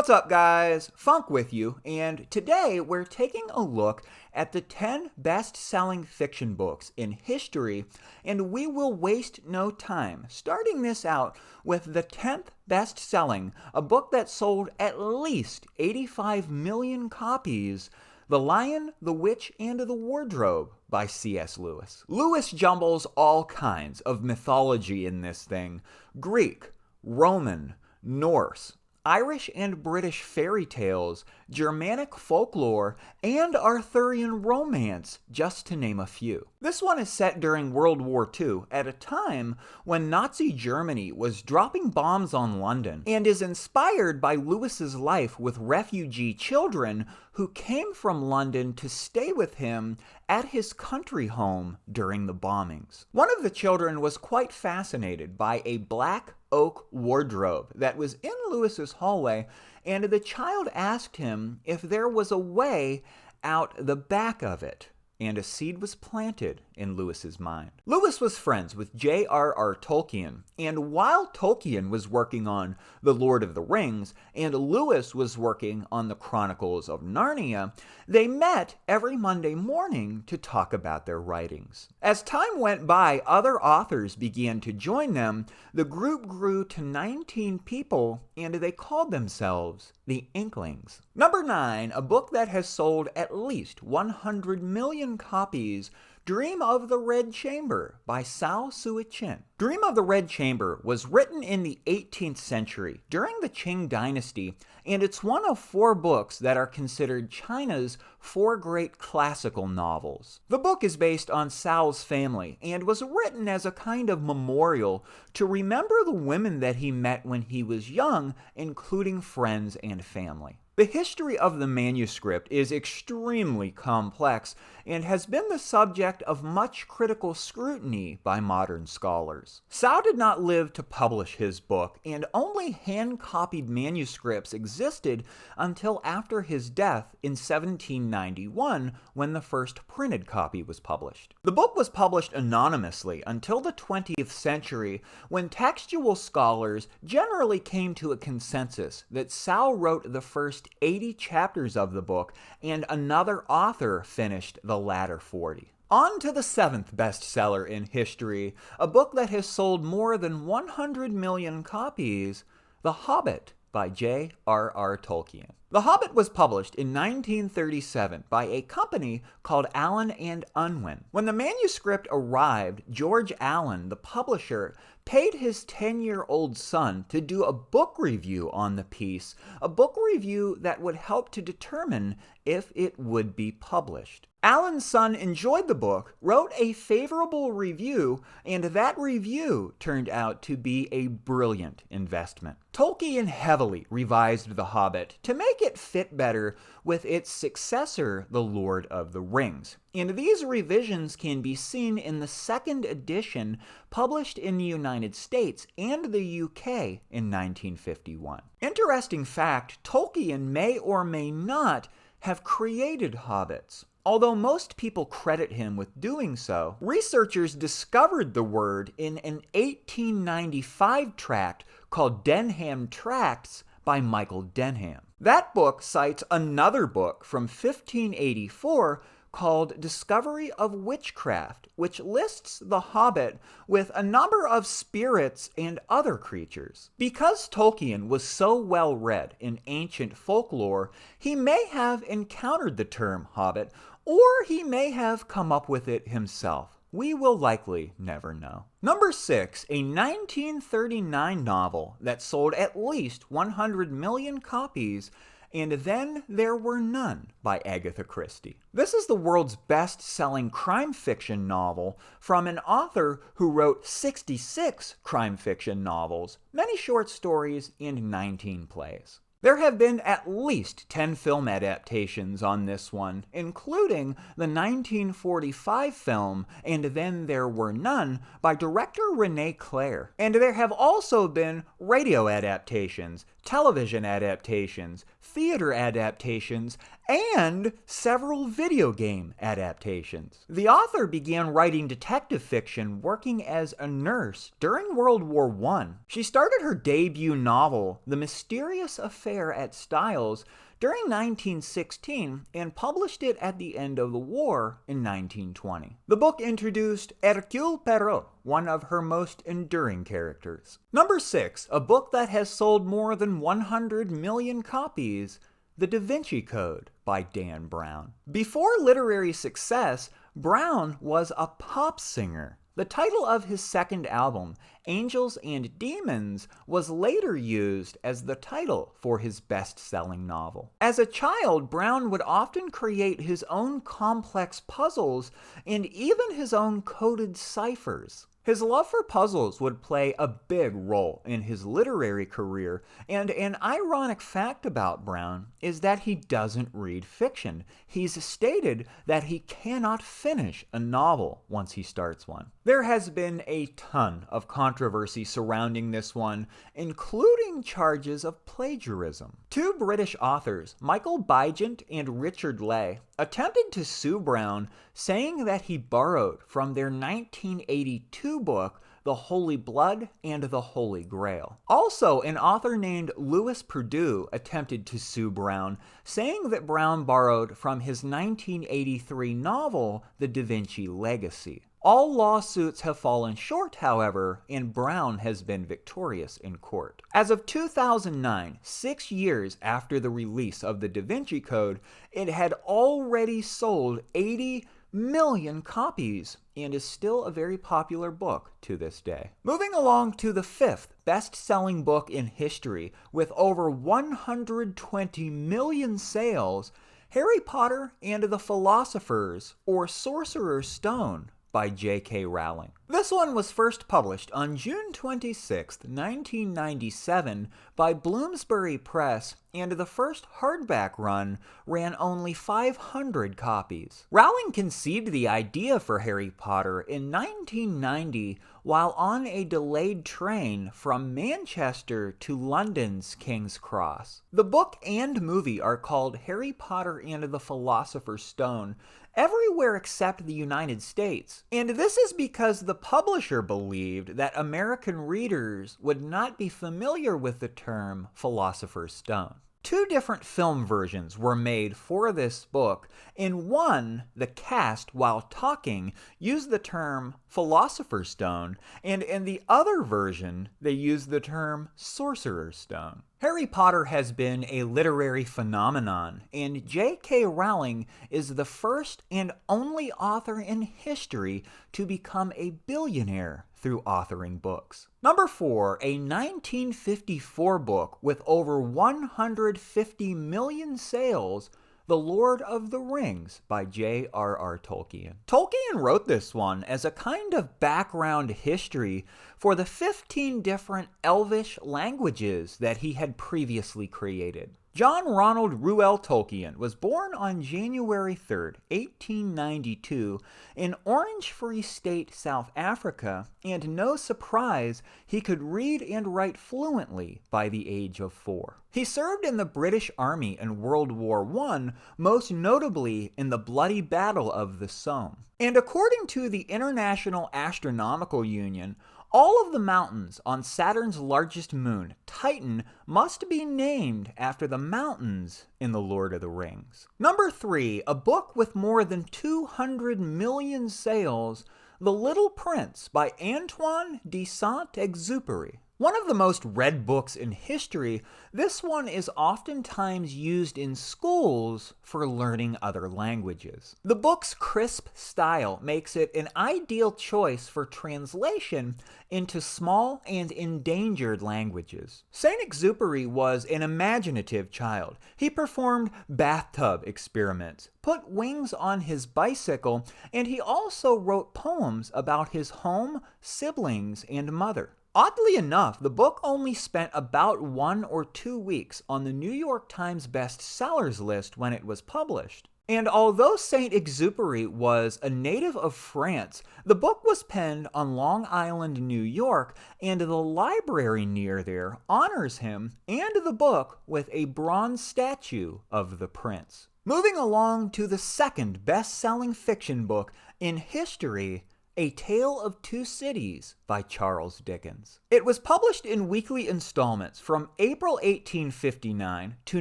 What's up, guys? Funk with you, and today we're taking a look at the 10 best-selling fiction books in history, and we will waste no time starting this out with the 10th best-selling, a book that sold at least 85 million copies, The Lion, the Witch, and the Wardrobe by C.S. Lewis. Lewis jumbles all kinds of mythology in this thing: Greek, Roman, Norse, Irish and British fairy tales, Germanic folklore, and Arthurian romance, just to name a few. This one is set during World War II, at a time when Nazi Germany was dropping bombs on London, and is inspired by Lewis's life with refugee children who came from London to stay with him at his country home during the bombings. One of the children was quite fascinated by a black oak wardrobe that was in Lewis's hallway, and the child asked him if there was a way out the back of it, and a seed was planted in Lewis's mind. Lewis was friends with J.R.R. Tolkien, and while Tolkien was working on The Lord of the Rings, and Lewis was working on the Chronicles of Narnia, they met every Monday morning to talk about their writings. As time went by, other authors began to join them. The group grew to 19 people, and they called themselves the Inklings. Number 9, a book that has sold at least 100 million copies, Dream of the Red Chamber by Cao Sui-chin. Dream of the Red Chamber was written in the 18th century during the Qing dynasty, and it's one of 4 books that are considered China's 4 great classical novels. The book is based on Cao's family and was written as a kind of memorial to remember the women that he met when he was young, including friends and family. The history of the manuscript is extremely complex and has been the subject of much critical scrutiny by modern scholars. Cao did not live to publish his book, and only hand-copied manuscripts existed until after his death in 1791, when the first printed copy was published. The book was published anonymously until the 20th century, when textual scholars generally came to a consensus that Cao wrote the first 80 chapters of the book, and another author finished the latter 40. On to the 7th bestseller in history, a book that has sold more than 100 million copies, The Hobbit by J.R.R. Tolkien. The Hobbit was published in 1937 by a company called Allen and Unwin. When the manuscript arrived, George Allen, the publisher, paid his 10-year-old son to do a book review on the piece, a book review that would help to determine if it would be published. Allen's son enjoyed the book, wrote a favorable review, and that review turned out to be a brilliant investment. Tolkien heavily revised The Hobbit to make it fit better with its successor, The Lord of the Rings. And these revisions can be seen in the 2nd edition published in the United States and the UK in 1951. Interesting fact, Tolkien may or may not have created hobbits. Although most people credit him with doing so, researchers discovered the word in an 1895 tract called Denham Tracts by Michael Denham. That book cites another book from 1584 called Discovery of Witchcraft, which lists the Hobbit with a number of spirits and other creatures. Because Tolkien was so well read in ancient folklore, he may have encountered the term Hobbit, or he may have come up with it himself. We will likely never know. Number 6, a 1939 novel that sold at least 100 million copies, And Then There Were None by Agatha Christie. This is the world's best-selling crime fiction novel from an author who wrote 66 crime fiction novels, many short stories, and 19 plays. There have been at least 10 film adaptations on this one, including the 1945 film And Then There Were None by director René Clair. And there have also been radio adaptations, television adaptations, theater adaptations, and several video game adaptations. The author began writing detective fiction working as a nurse during World War I. She started her debut novel, The Mysterious Affair at Styles, during 1916 and published it at the end of the war in 1920. The book introduced Hercule Poirot, one of her most enduring characters. Number 6, a book that has sold more than 100 million copies, The Da Vinci Code by Dan Brown. Before literary success, Brown was a pop singer. The title of his second album, Angels and Demons, was later used as the title for his best-selling novel. As a child, Brown would often create his own complex puzzles and even his own coded ciphers. His love for puzzles would play a big role in his literary career, and an ironic fact about Brown is that he doesn't read fiction. He's stated that he cannot finish a novel once he starts one. There has been a ton of controversy surrounding this one, including charges of plagiarism. Two British authors, Michael Bygent and Richard Ley, attempted to sue Brown, saying that he borrowed from their 1982 book, The Holy Blood and the Holy Grail. Also, an author named Louis Perdue attempted to sue Brown, saying that Brown borrowed from his 1983 novel, The Da Vinci Legacy. All lawsuits have fallen short, however, and Brown has been victorious in court. As of 2009, 6 years after the release of the Da Vinci Code, it had already sold 80 million copies and is still a very popular book to this day. Moving along to the 5th best-selling book in history with over 120 million sales, Harry Potter and the Philosopher's or Sorcerer's Stone by J.K. Rowling. This one was first published on June 26, 1997 by Bloomsbury Press, and the first hardback run ran only 500 copies. Rowling conceived the idea for Harry Potter in 1990 while on a delayed train from Manchester to London's King's Cross. The book and movie are called Harry Potter and the Philosopher's Stone everywhere except the United States, and this is because the publisher believed that American readers would not be familiar with the term Philosopher's Stone. Two different film versions were made for this book. In one, the cast, while talking, used the term Philosopher's Stone, and in the other version, they used the term Sorcerer's Stone. Harry Potter has been a literary phenomenon, and J.K. Rowling is the first and only author in history to become a billionaire through authoring books. Number 4, a 1954 book with over 150 million sales, The Lord of the Rings by J.R.R. Tolkien. Tolkien wrote this one as a kind of background history for the 15 different Elvish languages that he had previously created. John Ronald Reuel Tolkien was born on January 3, 1892, in Orange Free State, South Africa, and no surprise, he could read and write fluently by the age of 4. He served in the British Army in World War I, most notably in the bloody Battle of the Somme. And according to the International Astronomical Union, all of the mountains on Saturn's largest moon, Titan, must be named after the mountains in The Lord of the Rings. Number 3, a book with more than 200 million sales, The Little Prince by Antoine de Saint-Exupéry. One of the most read books in history, this one is oftentimes used in schools for learning other languages. The book's crisp style makes it an ideal choice for translation into small and endangered languages. Saint-Exupéry was an imaginative child. He performed bathtub experiments, put wings on his bicycle, and he also wrote poems about his home, siblings, and mother. Oddly enough, the book only spent about 1 or 2 weeks on the New York Times bestsellers list when it was published. And although Saint-Exupéry was a native of France, the book was penned on Long Island, New York, and the library near there honors him and the book with a bronze statue of the prince. Moving along to the second best-selling fiction book in history, A Tale of Two Cities by Charles Dickens. It was published in weekly installments from April 1859 to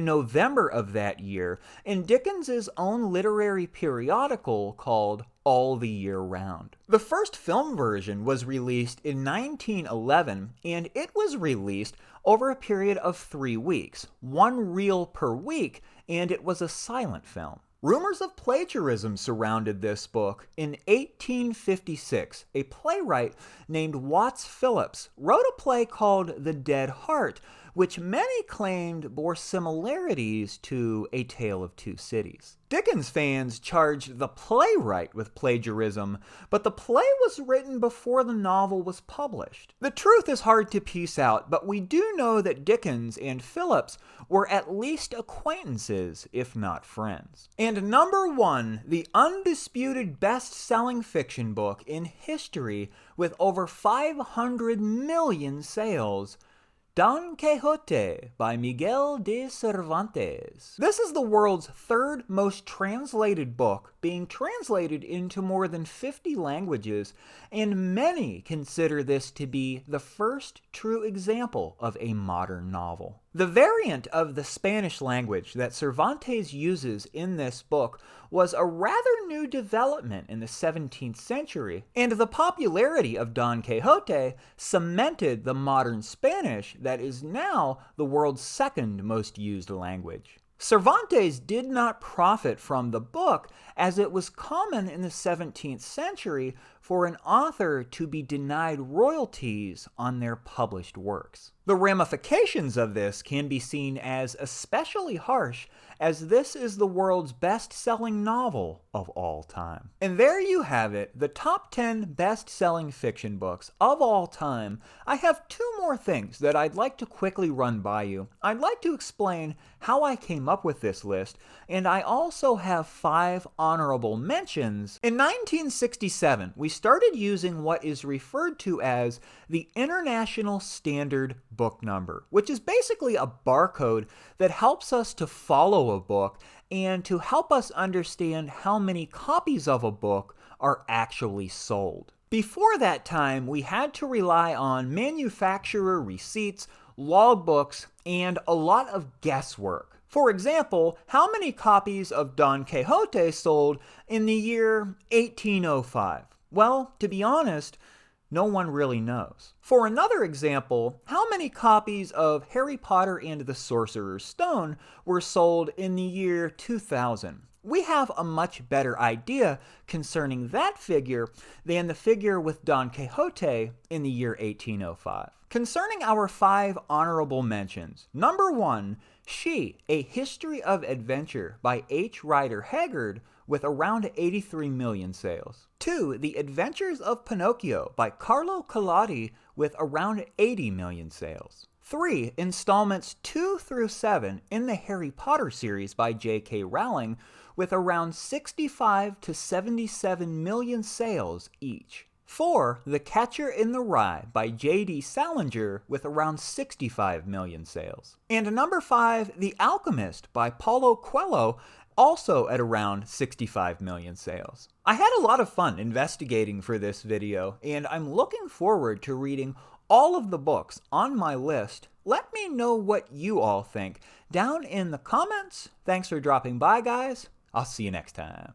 November of that year in Dickens's own literary periodical called All the Year Round. The first film version was released in 1911, and it was released over a period of 3 weeks, 1 reel per week, and it was a silent film. Rumors of plagiarism surrounded this book. In 1856, a playwright named Watts Phillips wrote a play called The Dead Heart, which many claimed bore similarities to A Tale of Two Cities. Dickens fans charged the playwright with plagiarism, but the play was written before the novel was published. The truth is hard to piece out, but we do know that Dickens and Phillips were at least acquaintances, if not friends. And number 1, the undisputed best-selling fiction book in history with over 500 million sales, Don Quixote by Miguel de Cervantes. This is the world's 3rd most translated book, being translated into more than 50 languages, and many consider this to be the first true example of a modern novel. The variant of the Spanish language that Cervantes uses in this book was a rather new development in the 17th century, and the popularity of Don Quixote cemented the modern Spanish that is now the world's 2nd most used language. Cervantes did not profit from the book, as it was common in the 17th century for an author to be denied royalties on their published works. The ramifications of this can be seen as especially harsh, as this is the world's best-selling novel of all time. And there you have it, the top 10 best-selling fiction books of all time. I have 2 more things that I'd like to quickly run by you. I'd like to explain how I came up with this list, and I also have 5 honorable mentions. In 1967, we started using what is referred to as the International Standard Book Number, which is basically a barcode that helps us to follow a book and to help us understand how many copies of a book are actually sold. Before that time, we had to rely on manufacturer receipts, logbooks, and a lot of guesswork. For example, how many copies of Don Quixote sold in the year 1805? Well, to be honest, no one really knows. For another example, how many copies of Harry Potter and the Sorcerer's Stone were sold in the year 2000? We have a much better idea concerning that figure than the figure with Don Quixote in the year 1805. Concerning our 5 honorable mentions, number 1, She, A History of Adventure by H. Rider Haggard, with around 83 million sales. 2, The Adventures of Pinocchio by Carlo Collodi, with around 80 million sales. 3, installments 2 through 7 in the Harry Potter series by J.K. Rowling, with around 65 to 77 million sales each. 4, The Catcher in the Rye by J.D. Salinger, with around 65 million sales. And number 5, The Alchemist by Paulo Coelho, also at around 65 million sales. I had a lot of fun investigating for this video, and I'm looking forward to reading all of the books on my list. Let me know what you all think down in the comments. Thanks for dropping by, guys. I'll see you next time.